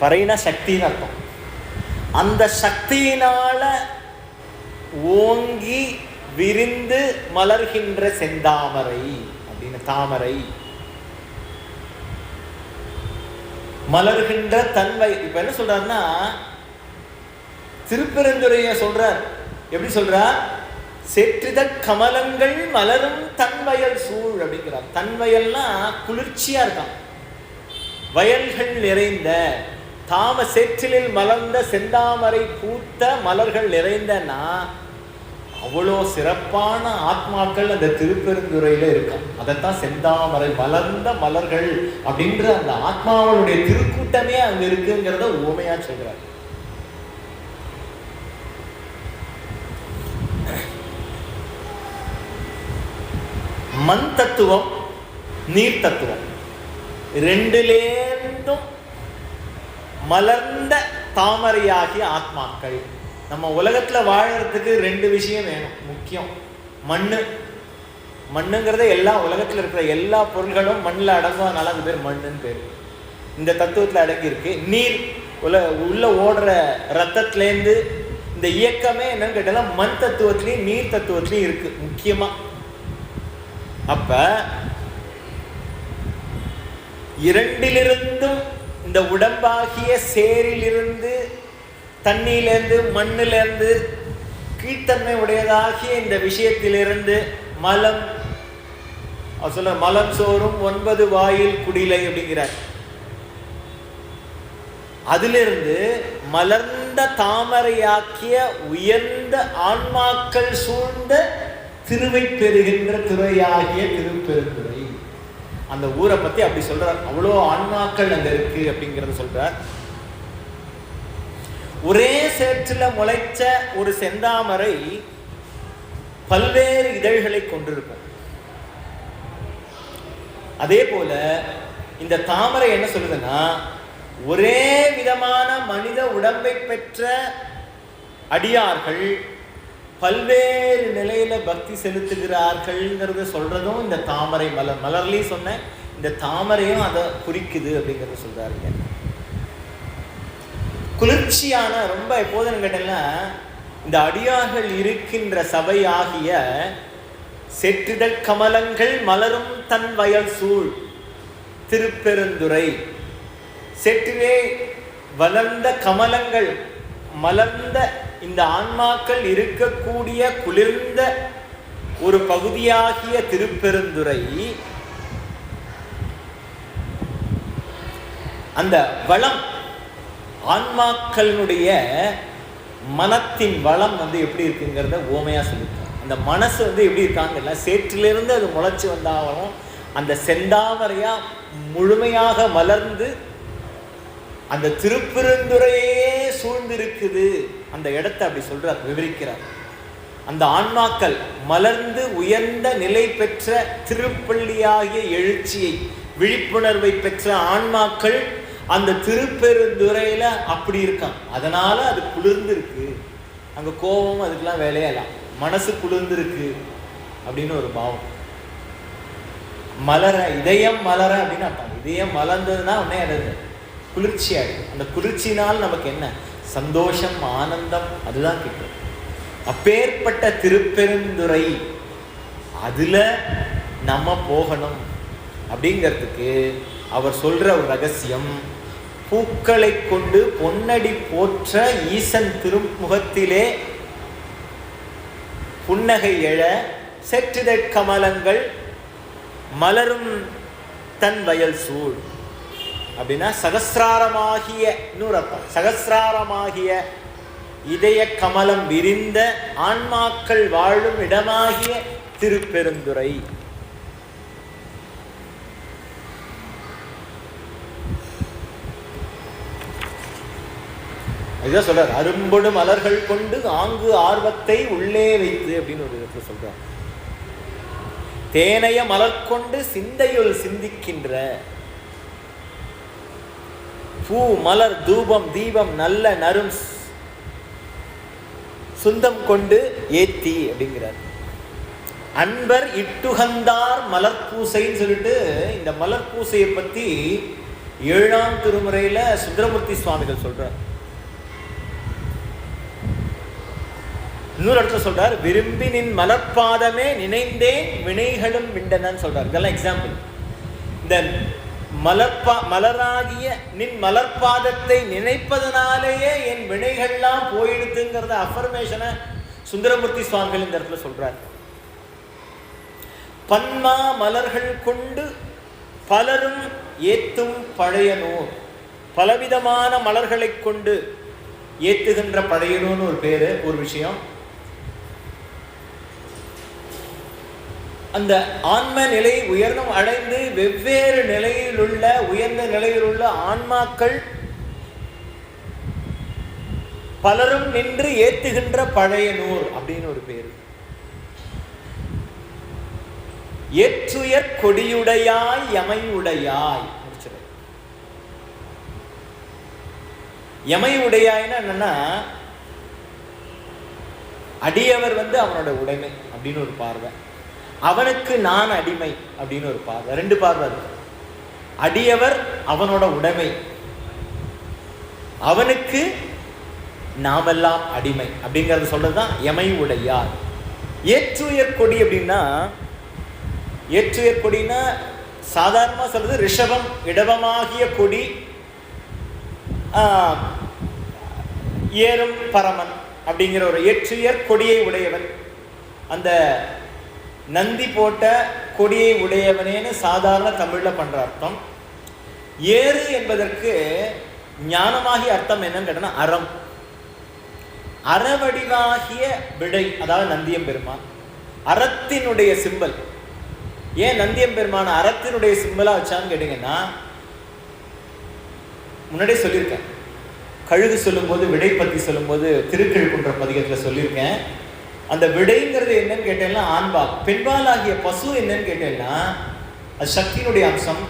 பறையினா சக்தின்னு அர்த்தம். அந்த சக்தியினால ஓங்கி விரிந்து மலர்கின்ற செந்தாமரை அப்படின்னு தாமரை மலர்கின்ற தன்மை. இப்ப என்ன சொல்றாருன்னா திருப்பெருந்துறைய சொல்றார். எப்படி சொல்றார்? செற்றித கமலங்கள் மலரும் தன்வயல் சூழ் அப்படிங்கிறார். தன்வயல்னா குளிர்ச்சியா இருக்கான், வயல்கள் நிறைந்த சேற்றிலில் மலர்ந்த செந்தாமரை பூத்த மலர்கள் நிறைந்தனா அவ்வளோ சிறப்பான ஆத்மாக்கள் அந்த திருப்பெருந்துறையில இருக்கான். அதைத்தான் செந்தாமரை மலர்ந்த மலர்கள் அப்படின்ற அந்த ஆத்மாவுடைய திருக்கூட்டமே அங்க இருக்குங்கிறத உவமையா சொல்றார். மண் தத்துவம் நீர் தத்துவம் ரெண்டுலேருந்தும் மலர்ந்த தாமரையாகிய ஆத்மாக்கள். நம்ம உலகத்துல வாழறதுக்கு 2 விஷயம் வேணும், முக்கியம். மண்ணுங்கிறத எல்லா உலகத்துல இருக்கிற எல்லா பொருள்களும் மண்ணில் அடங்கும், அதனால அது பேர் மண்ணுன்னு பேர். இந்த தத்துவத்துல அடங்கி இருக்கு. நீர், உள்ள ஓடுற ரத்தத்திலேருந்து இந்த இயக்கமே என்னன்னு கேட்டாலும் மண் தத்துவத்திலையும் நீர் தத்துவத்திலையும் இருக்கு முக்கியமா. அப்ப இரண்டிலிருந்தும், இந்த உடம்பாகிய சேரிலிருந்து, தண்ணியிலிருந்து, மண்ணிலிருந்து, கீழ்த்தன்மை உடையதாகிய இந்த விஷயத்திலிருந்து மலம், சொல்ல மலம் சோறும் 9 வாயில் குடிலை அப்படிங்கிறார். அதிலிருந்து மலர்ந்த தாமரையாக்கிய உயர்ந்த ஆன்மாக்கள் சூழ்ந்த திருவை பெறுகின்ற துறையாகிய திருப்பெருந்துறை. அந்த ஊரை பத்தி அப்படி சொல்றார். அவ்வளோ ஆன்மாக்கள் அங்க இருக்கு அப்படிங்கறத சொல்றார். ஒரே சேற்றுல முளைச்ச ஒரு செந்தாமரை பல்வேறு இதழ்களை கொண்டிருக்கும். அதே போல இந்த தாமரை என்ன சொல்லுதுன்னா, ஒரே விதமான மனித உடம்பை பெற்ற அடியார்கள் பல்வேறு நிலையில பக்தி செலுத்துகிறார்கள்ங்கிறத சொல்றதும் இந்த தாமரை மலர்லயும் சொன்ன இந்த தாமரையும் அதை குறிக்குது அப்படிங்கறத சொல்றாருங்க. குளிர்ச்சியான ரொம்ப எப்போதுன்னு கேட்டீங்கன்னா, இந்த அடியார்கள் இருக்கின்ற சபையாகிய செற்றிதழ் கமலங்கள் மலரும் தன் வயல் சூழ் திருப்பெருந்துறை. செற்றிலே வளர்ந்த கமலங்கள் மலர்ந்த இந்த ஆன்மாக்கள் இருக்கக்கூடிய குளிர்ந்த ஒரு பகுதியாகிய திருப்பெருந்துறை. அந்த வளம், ஆன்மாக்களுடைய மனத்தின் வளம் எப்படி இருக்குங்கிறத ஓமையா சொல்லியிருக்காங்க. அந்த மனசு எப்படி இருக்காங்கல்ல, சேற்றிலிருந்து அது முளைச்சி வந்தாலும் அந்த செந்தாமரையா முழுமையாக மலர்ந்து அந்த திருப்பெருந்துறையே சூழ்ந்திருக்குது. அந்த இடத்தை அப்படி சொல்றார், விவரிக்கிறார். அந்த ஆன்மாக்கள் மலர்ந்து உயர்ந்த நிலை பெற்ற திருப்பள்ளியாகிய எழுச்சியை, விழிப்புணர்வை பெற்ற ஆன்மாக்கள் அந்த திருப்பெருந்துறையில அப்படி இருக்கான். அதனால அது குளிர்ந்து இருக்கு. அங்க கோபம் அதுக்கெல்லாம் வேலையெல்லாம், மனசு குளிர்ந்து இருக்கு அப்படின்னு ஒரு பாவம். மலர, இதயம் மலர அப்படின்னு அர்த்தம். இதயம் மலர்ந்ததுன்னா உடனே அது குளிர்ச்சி ஆயிடும். அந்த குளிர்ச்சினால் நமக்கு என்ன சந்தோஷம், ஆனந்தம், அதுதான் கிட்டும். அப்பேற்பட்ட திருப்பெருந்துறை அதுல நம்ம போகணும் அப்படிங்கிறதுக்கு அவர் சொல்ற ஒரு ரகசியம், பூக்களை கொண்டு பொன்னடி போற்ற ஈசன் திருமுகத்திலே புன்னகை எழ செற்றிதழ் கமலங்கள் மலரும் தன் வயல் சூழ் அப்படின்னா சகசிராரமாகிய, இன்னொரு அர்த்தம், சகசிராரமாகிய இதய கமலம் விரிந்த ஆன்மாக்கள் வாழும் இடமாகிய திருப்பெருந்துறை. அதுதான் சொல்றார், அரும்பொடு மலர்கள் கொண்டு ஆங்கு ஆர்வத்தை உள்ளே வைத்து அப்படின்னு ஒரு இடத்துல சொல்றார். தேனைய மலர் கொண்டு சிந்தையுள் சிந்திக்கின்ற பூ மலர் தூபம் தீபம் நல்ல நரும் சுந்தம் கொண்டு ஏத்தி அப்படிங்கிறார். அன்பர் இட்டுகந்தார் மலர்பூசைன்னு சொல்லிட்டு இந்த மலர்பூசையை பத்தி 7ஆம் திருமுறையில சுந்தரமூர்த்தி சுவாமிகள் சொல்றார். இன்னொரு இடத்துல சொல்றார், விரும்பி நின் மலர்பாதமே நினைந்தேன் வினைகளும் விண்டனன்னு சொல்றார். இதெல்லாம் எக்ஸாம்பிள். இந்த மலராகிய நின் மலர்பாதத்தை நினைப்பதனாலேயே என் வினைகள்லாம் போயிடுதுங்கிறத அஃபர்மேஷனை சுந்தரமூர்த்தி சுவாமிகள் இந்த இடத்துல சொல்றார். பன்மா மலர்கள் கொண்டு பலரும் ஏத்தும் பழைய நூல், பலவிதமான மலர்களை கொண்டு ஏத்துகின்ற பழைய நூல்னு ஒரு பேரு, ஒரு விஷயம். அந்த ஆன்ம நிலை உயர்ந்தம் அடைந்து வெவ்வேறு நிலையில் உள்ள உயர்ந்த நிலையில் உள்ள ஆன்மாக்கள் பலரும் நின்று ஏத்துகின்ற பழைய நூல் அப்படின்னு ஒரு பேரு. ஏற்றுயர் கொடியுடையாய் யமையுடையாய் முடிச்சிரு. எமை உடையாய்னா என்னன்னா, அடியவர் அவனோட உடைமை அப்படின்னு ஒரு பார்வை, அவனுக்கு நான் அடிமை அப்படின்னு ஒரு பார்வை. 2 பார்வை இருக்கு. அடியவர் அவனோட உடைமை, அவனுக்கு நாமெல்லாம் அடிமை அப்படிங்கறத சொல்றதுதான் எமை உடையார். ஏற்றுயர் கொடி அப்படின்னா, ஏற்றுயர் கொடினா சாதாரணமா சொல்றது ரிஷபம் இடவமாகிய கொடி, ஏறும் பரமன் அப்படிங்கிற ஒரு ஏற்றுயர் கொடியை உடையவன், அந்த நந்தி போட்ட கொடியை உடையவனேன்னு சாதாரண தமிழ்ல பண்ற அர்த்தம். ஏறு என்பதற்கு ஞானமாகிய அர்த்தம் என்னன்னு கேட்டா அறம், அறவடிவாகிய விடை, அதாவது நந்தியம்பெருமான் அறத்தினுடைய சிம்பல். ஏன் நந்தியம்பெருமான அறத்தினுடைய சிம்பலா வச்சான்னு கேட்டீங்கன்னா, முன்னாடியே சொல்லியிருக்கேன், கழுகு சொல்லும்போது விடை பத்தி சொல்லும்போது திருக்கழுக்குன்ற பதிகத்துல சொல்லியிருக்கேன். அந்த விடைங்கிறது என்னன்னு கேட்டேன்னா ஆண்பால், பெண்பால் ஆகிய பசு என்னன்னு கேட்டேன்னா அது சக்தியினுடைய அம்சம்.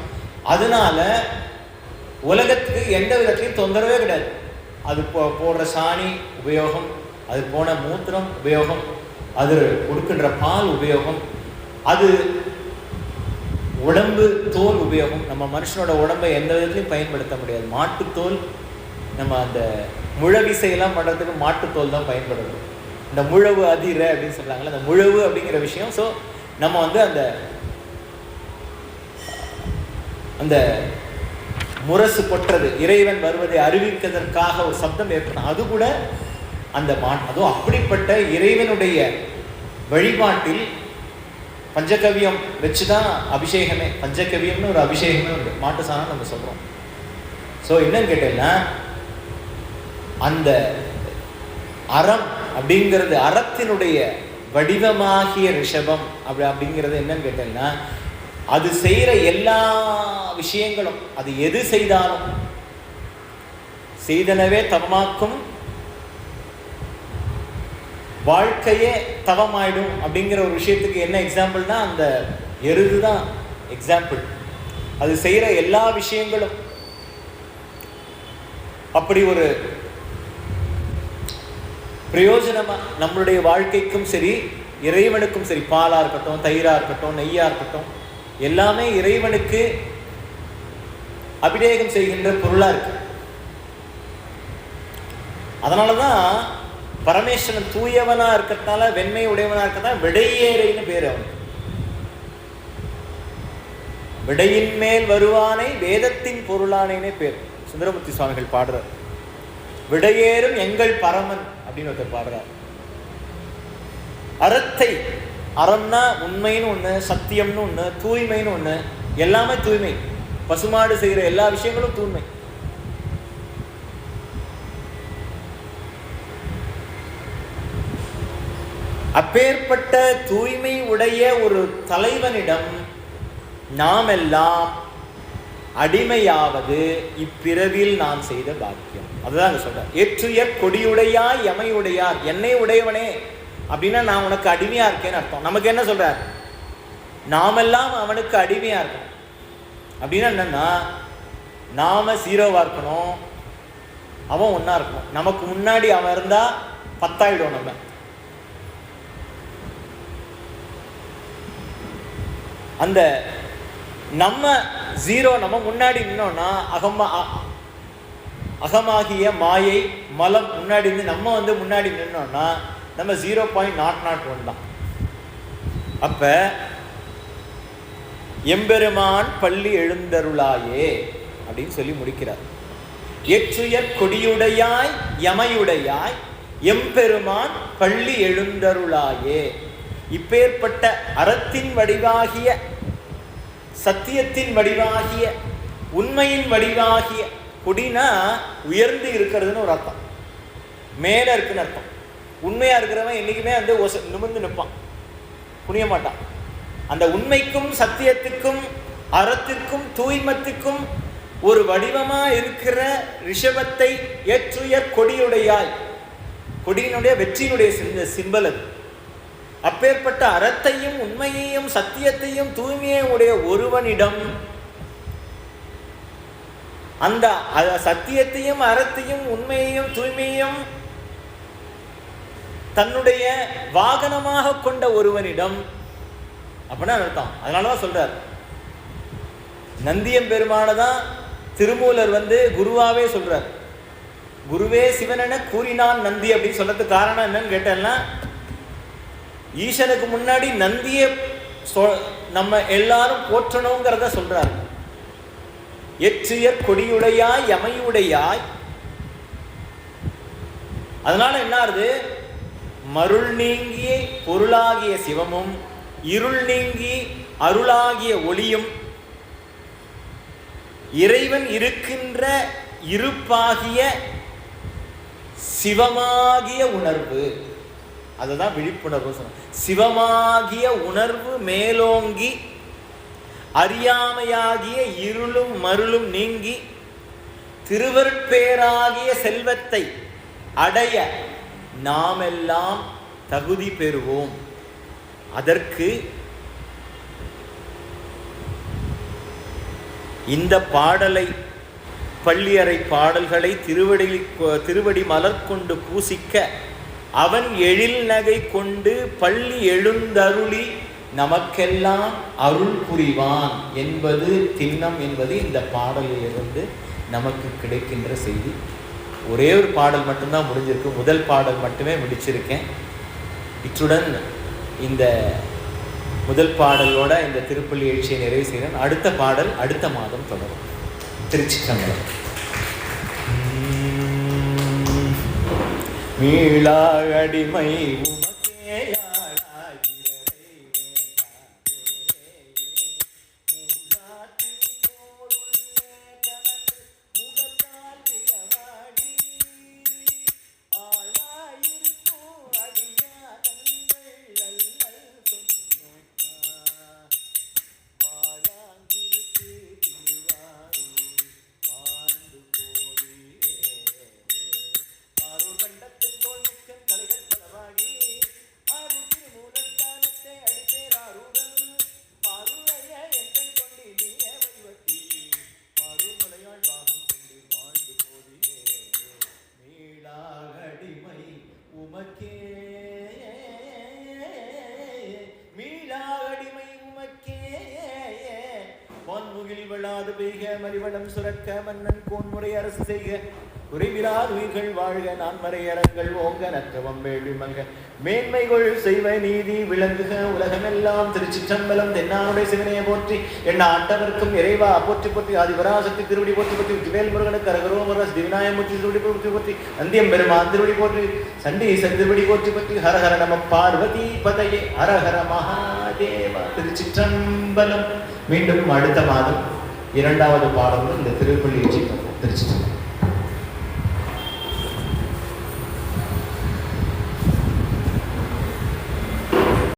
அதனால உலகத்துக்கு எந்த விதத்திலையும் தொந்தரவே கிடையாது. அது போடுற சாணி உபயோகம், அது போன மூத்திரம் உபயோகம், அது கொடுக்கின்ற பால் உபயோகம், அது உடம்பு தோல் உபயோகம். நம்ம மனுஷனோட உடம்பை எந்த விதத்திலையும் பயன்படுத்த முடியாது. மாட்டுத்தோல், நம்ம அந்த முழவிசையெல்லாம் பண்ணுறதுக்கு மாட்டுத்தோல் தான் பயன்படுது. இந்த முழவு அதிர அப்படின்னு சொல்றாங்கல்ல, அந்த முழவு அப்படிங்கிற விஷயம். ஸோ நம்ம அந்த அந்த முரசு கொட்டுறது, இறைவன் வருவதை அறிவிப்பதற்காக ஒரு சப்தம் ஏற்படும், அது கூட அந்த அதுவும் அப்படிப்பட்ட இறைவனுடைய வழிபாட்டில் பஞ்சகவியம் வச்சுதான் அபிஷேகமே. பஞ்சகவியம்னு ஒரு அபிஷேகமே உண்டு, மாட்டு சாணம் நம்ம சொல்றோம். ஸோ என்னன்னு கேட்டீங்கன்னா, அந்த அறம் அப்படிங்கிறது, அறத்தினுடைய வடிவமாகிய ரிஷபம் அப்படிங்கிறது என்னன்னு கேட்டீங்கன்னா, அது செய்யற எல்லா விஷயங்களும், அது எது செய்தாலும் செய்தனவே தவமாக்கும், வாழ்க்கையே தவமாயிடும் அப்படிங்கிற ஒரு விஷயத்துக்கு என்ன எக்ஸாம்பிள்னா அந்த எருது தான் எக்ஸாம்பிள். அது செய்யற எல்லா விஷயங்களும் அப்படி ஒரு பிரயோஜனமா நம்மளுடைய வாழ்க்கைக்கும் சரி, இறைவனுக்கும் சரி, பாலா இருக்கட்டும், தயிரா இருக்கட்டும், நெய்யா இருக்கட்டும், எல்லாமே இறைவனுக்கு அபிஷேகம் செய்கின்ற பொருளா இருக்கு. அதனாலதான் பரமேஸ்வரன் தூயவனா இருக்கிறதுனால, வெண்மை உடையவனா இருக்கிறதுனால விடையேறைன்னு பேரு அவனுக்கு. விடையின் மேல் வருவானை வேதத்தின் பொருளானே பேர். சுந்தரமூர்த்தி சுவாமிகள் பாடுறார், விடையேறும் எங்கள் பரமன் அப்படின்னு ஒருத்தர் பாடுறார். அறத்தை, அறம்னா உண்மைன்னு ஒண்ணு, சத்தியம்னு ஒண்ணு, தூய்மைன்னு ஒண்ணு, எல்லாமே தூய்மை. பசுமாடு செய்யற எல்லா விஷயங்களும் தூய்மை. அப்பேற்பட்ட தூய்மை உடைய ஒரு தலைவனிடம் நாம் எல்லாம் அடிமையாவது இப்பிறவில் நான் செய்த பாக்கியம். அதுதான் சொல்ற. ஏற்றுயர் கொடியுடையாய் எமையுடையார், என்னை உடையவனே அப்படின்னா நான் உனக்கு அடிமையா இருக்கேன்னு அர்த்தம். நமக்கு என்ன சொல்றார், நாமெல்லாம் அவனுக்கு அடிமையா இருக்கணும். அப்படின்னா என்னன்னா, நாம 0வா இருக்கணும், அவன் 1ஆ இருக்கணும். நமக்கு முன்னாடி அவன் இருந்தா 10 ஆயிடும். நம்ம அந்த நம்ம 0 நம்ம முன்னாடி நின்னோம்னா, அகமாகிய மாயை மலம் முன்னாடி இருந்து நம்ம முன்னாடி நின்னோம்னா நம்ம 0.001 தான். அப்ப எம்பெருமான் பள்ளி எழுந்தருளாயே அப்படின்னு சொல்லி முடிக்கிறார். ஏற்றுயர் கொடியுடையாய் எமையுடையாய் எம்பெருமான் பள்ளி எழுந்தருளாயே. இப்பேற்பட்ட அறத்தின் வடிவாகிய, சத்தியத்தின் வடிவாகிய, உண்மையின் வடிவாகிய, கொடினா உயர்ந்து இருக்கிறதுன்னு ஒரு அர்த்தம், மேல இருக்குன்னு அர்த்தம். உண்மையா இருக்கிறவன் என்னைக்குமே நிமிர்ந்து நிற்பான், புரிய மாட்டான். அந்த உண்மைக்கும் சத்தியத்துக்கும் அறத்திற்கும் தூய்மத்துக்கும் ஒரு வடிவமா இருக்கிற ரிஷபத்தை ஏற்றுயர் கொடியுடையாய், கொடியினுடைய வெற்றியினுடைய சிம்பல் அது. அப்பேற்பட்ட அறத்தையும் உண்மையையும் சத்தியத்தையும் தூய்மையையும் உடைய ஒருவனிடம் அந்த சத்தியத்தையும் அறத்தையும் உண்மையையும் தூய்மையையும் தன்னுடைய வாகனமாக கொண்ட ஒருவனிடம் அப்படின்னா அர்த்தம். அதனாலதான் சொல்றார், நந்தியம் பெருமானதான் திருமூலர் குருவாவே சொல்றார். குருவே சிவனென கூறினான் நந்தி அப்படின்னு சொல்றதுக்கு காரணம் என்னன்னு கேட்டேன்னா, ஈசனுக்கு முன்னாடி நந்தியை நம்ம எல்லாரும் போற்றணுங்கிறத சொல்றார். எச்சியற் கொடியுடையாய் யமையுடையாய். அதனால என்ன ஆகுது, மருள் நீங்கிய பொருளாகிய சிவமும் இருள் நீங்கி அருளாகிய ஒளியும் இறைவன் இருக்கின்ற இருப்பாகிய சிவமாகிய உணர்வு, அதுதான் விழிப்புணர்வு. சிவமாகிய உணர்வு மேலோங்கி அறியாமையாகிய இருளும் மருளும் நீங்கி திருவருட்பேராகிய செல்வத்தை அடைய நாமெல்லாம் தகுதி பெறுவோம். அதற்கு இந்த பாடலை, பள்ளியறை பாடல்களை திருவடி மலர் கொண்டு பூசிக்க அவன் எழில் நகை கொண்டு பள்ளி எழுந்தருளி நமக்கெல்லாம் அருள் புரிவான் என்பது திண்ணம் என்பது இந்த பாடலிலிருந்து நமக்கு கிடைக்கின்ற செய்தி. ஒரே ஒரு பாடல் மட்டும்தான் முடிஞ்சிருக்கு, முதல் பாடல் மட்டுமே முடிச்சிருக்கேன். இத்துடன் இந்த முதல் பாடலோட இந்த திருப்பள்ளி எழுச்சியை நிறைவு செய்கிறேன். அடுத்த பாடல் அடுத்த மாதம் தொடரும். திருச்சிற்றம்பலம். மீளா அடிமை மறிவளம் சுரக்க மன்னன் கோன்முறை அரசு செய்க குறைவிலார் உயிர்கள் வாழ்க நான்மறையரங்கள் ஓங்க நற்றவம் வேள்வி மங்க மேன்மைகள் செய்வ நீதி விளங்குக உலகமெல்லாம். திருச்சிற்றம்பலம். தென்னானுடைய சிவனையை போற்றி என்ன ஆட்டவர்க்கும் இறைவா போற்றி போற்றி ஆதிபராசக்தி திருவடி போற்றி போற்றி வேல் முருகனுக்கு அரகரோமரஸ் திவிநாயமூர்த்தி திருவடி போற்றி போற்றி நந்தியம் பெருமான் திருவடி போற்றி சண்டீசன் திருவடி போற்றி போற்றி ஹரஹர நம பார்வதி பதையே ஹரஹர மகாதேவ. திருச்சிற்றம்பலம். மீண்டும் அடுத்த மாதம் இரண்டாவது பாடலும் இந்த திருப்பள்ளி திருச்சி